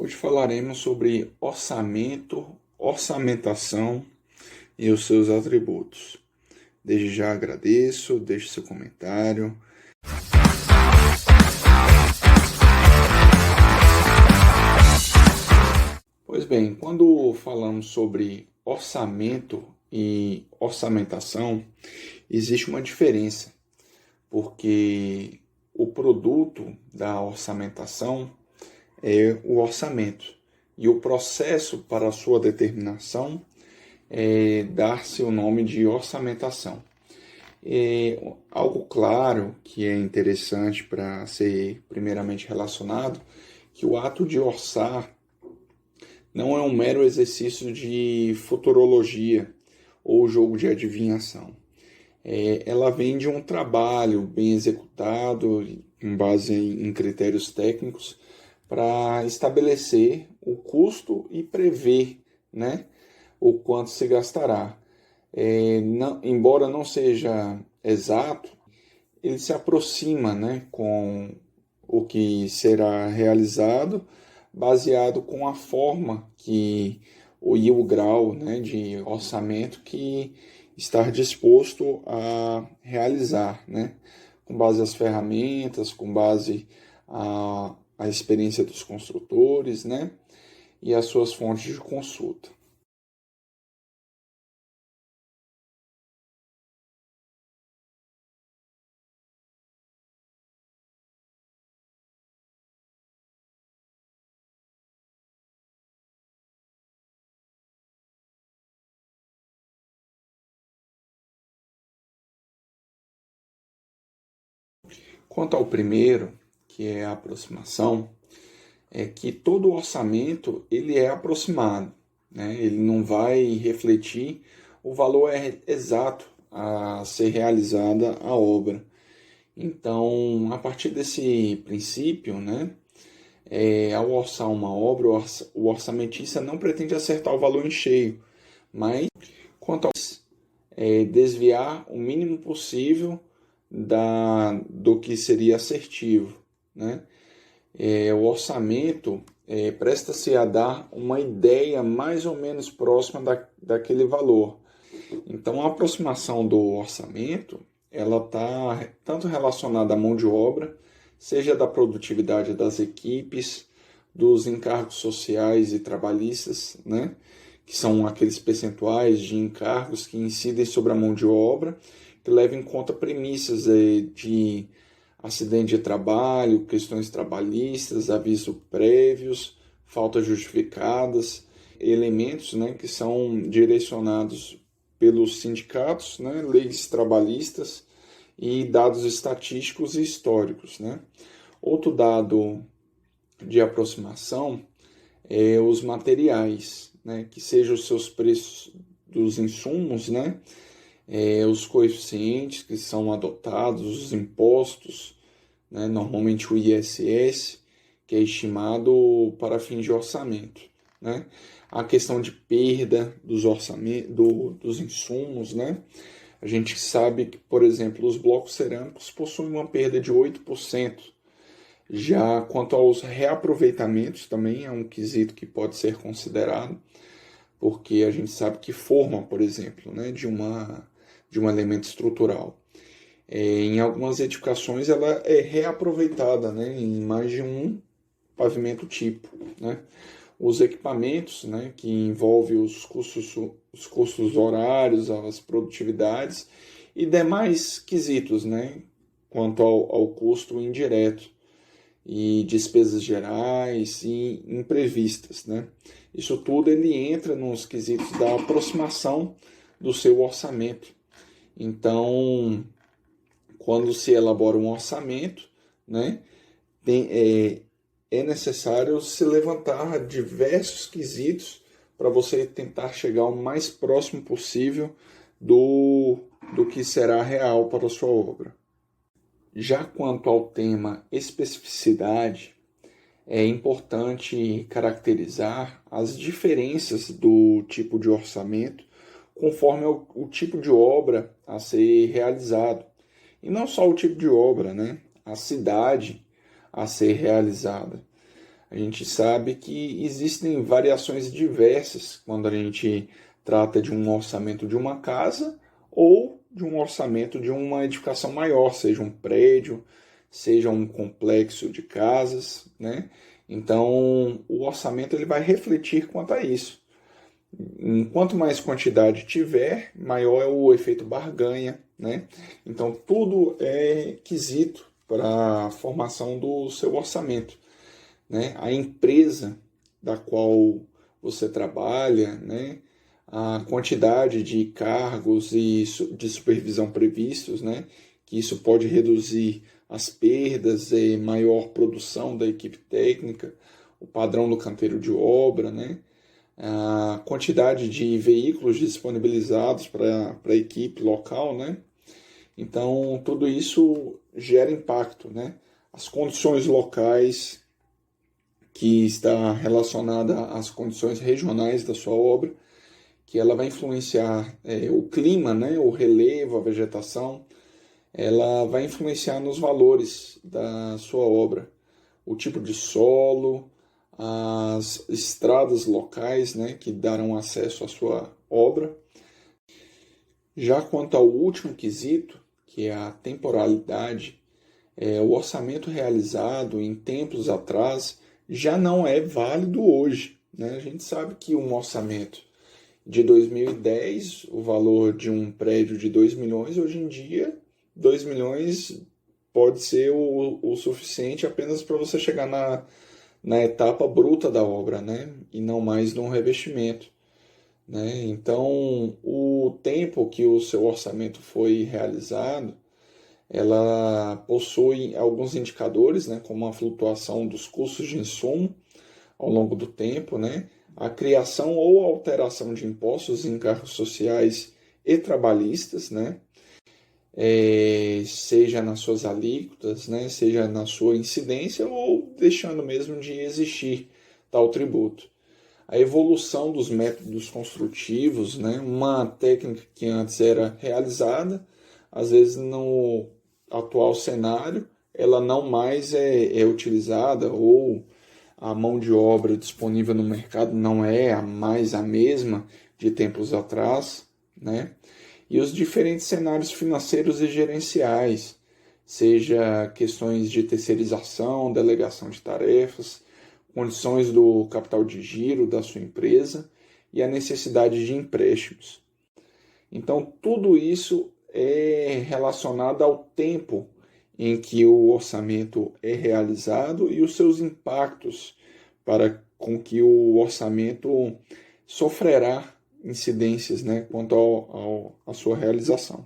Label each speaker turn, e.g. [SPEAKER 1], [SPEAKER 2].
[SPEAKER 1] Hoje falaremos sobre orçamento, orçamentação e os seus atributos. Desde já agradeço, deixe seu comentário. Pois bem, quando falamos sobre orçamento e orçamentação, existe uma diferença, porque o produto da orçamentação é o orçamento e o processo para a sua determinação é dar-se o nome de orçamentação. Algo claro que é interessante para ser primeiramente relacionado, que o ato de orçar não é um mero exercício de futurologia ou jogo de adivinhação. Ela vem de um trabalho bem executado, com base em critérios técnicos, para estabelecer o custo e prever, né, o quanto se gastará. Embora não seja exato, ele se aproxima, né, com o que será realizado, baseado com a forma e o grau, né, de orçamento que estar disposto a realizar, né, com base às ferramentas, com base a experiência dos construtores, né, e as suas fontes de consulta. Quanto ao primeiro, que é a aproximação, é que todo orçamento ele é aproximado, né? Ele não vai refletir o valor exato a ser realizada a obra. Então, a partir desse princípio, né, ao orçar uma obra, o orçamentista não pretende acertar o valor em cheio, mas quanto ao desviar o mínimo possível do que seria assertivo, né? O orçamento presta-se a dar uma ideia mais ou menos próxima daquele valor. Então, a aproximação do orçamento ela está tanto relacionada à mão de obra, seja da produtividade das equipes, dos encargos sociais e trabalhistas, né? Que são aqueles percentuais de encargos que incidem sobre a mão de obra, que levam em conta premissas de acidente de trabalho, questões trabalhistas, avisos prévios, faltas justificadas, elementos, né, que são direcionados pelos sindicatos, né, leis trabalhistas e dados estatísticos e históricos, né. Outro dado de aproximação é os materiais, né, que sejam os seus preços dos insumos, né, os coeficientes que são adotados, os impostos, né, normalmente o ISS, que é estimado para fins de orçamento, né? A questão de perda dos insumos, né? A gente sabe que, por exemplo, os blocos cerâmicos possuem uma perda de 8%. Já quanto aos reaproveitamentos, também é um quesito que pode ser considerado, porque a gente sabe que forma, por exemplo, né, de um elemento estrutural. Em algumas edificações ela é reaproveitada, né, em mais de um pavimento tipo, né. Os equipamentos, né, que envolvem os custos horários, as produtividades e demais quesitos, né, quanto ao custo indireto e despesas gerais e imprevistas, né. Isso tudo ele entra nos quesitos da aproximação do seu orçamento. Então, quando se elabora um orçamento, né, é necessário se levantar diversos quesitos para você tentar chegar o mais próximo possível do que será real para a sua obra. Já quanto ao tema especificidade, é importante caracterizar as diferenças do tipo de orçamento conforme o tipo de obra a ser realizado. E não só o tipo de obra, né? A cidade a ser realizada. A gente sabe que existem variações diversas quando a gente trata de um orçamento de uma casa ou de um orçamento de uma edificação maior, seja um prédio, seja um complexo de casas, né? Então, o orçamento ele vai refletir quanto a isso. Quanto mais quantidade tiver, maior é o efeito barganha, né? Então, tudo é quesito para a formação do seu orçamento, né? A empresa da qual você trabalha, né? A quantidade de cargos e de supervisão previstos, né? Que isso pode reduzir as perdas e maior produção da equipe técnica, o padrão do canteiro de obra, né? A quantidade de veículos disponibilizados para a equipe local, né? Então, tudo isso gera impacto, né? As condições locais, que está relacionada às condições regionais da sua obra, que ela vai influenciar o clima, né? O relevo, a vegetação, ela vai influenciar nos valores da sua obra, o tipo de solo, as estradas locais, né, que darão acesso à sua obra. Já quanto ao último quesito, que é a temporalidade, o orçamento realizado em tempos atrás já não é válido hoje, né? A gente sabe que um orçamento de 2010, o valor de um prédio de 2 milhões, hoje em dia, 2 milhões pode ser o suficiente apenas para você chegar na etapa bruta da obra, né? E não mais no revestimento, né? Então, o tempo que o seu orçamento foi realizado, ela possui alguns indicadores, né? Como a flutuação dos custos de insumo ao longo do tempo, né? A criação ou alteração de impostos e encargos sociais e trabalhistas, né? Seja nas suas alíquotas, né? Seja na sua incidência ou deixando mesmo de existir tal tributo. A evolução dos métodos construtivos, né? Uma técnica que antes era realizada, às vezes no atual cenário, ela não mais é utilizada, ou a mão de obra disponível no mercado não é mais a mesma de tempos atrás, né? E os diferentes cenários financeiros e gerenciais, seja questões de terceirização, delegação de tarefas, condições do capital de giro da sua empresa e a necessidade de empréstimos. Então, tudo isso é relacionado ao tempo em que o orçamento é realizado e os seus impactos para com que o orçamento sofrerá incidências, né, quanto à sua realização.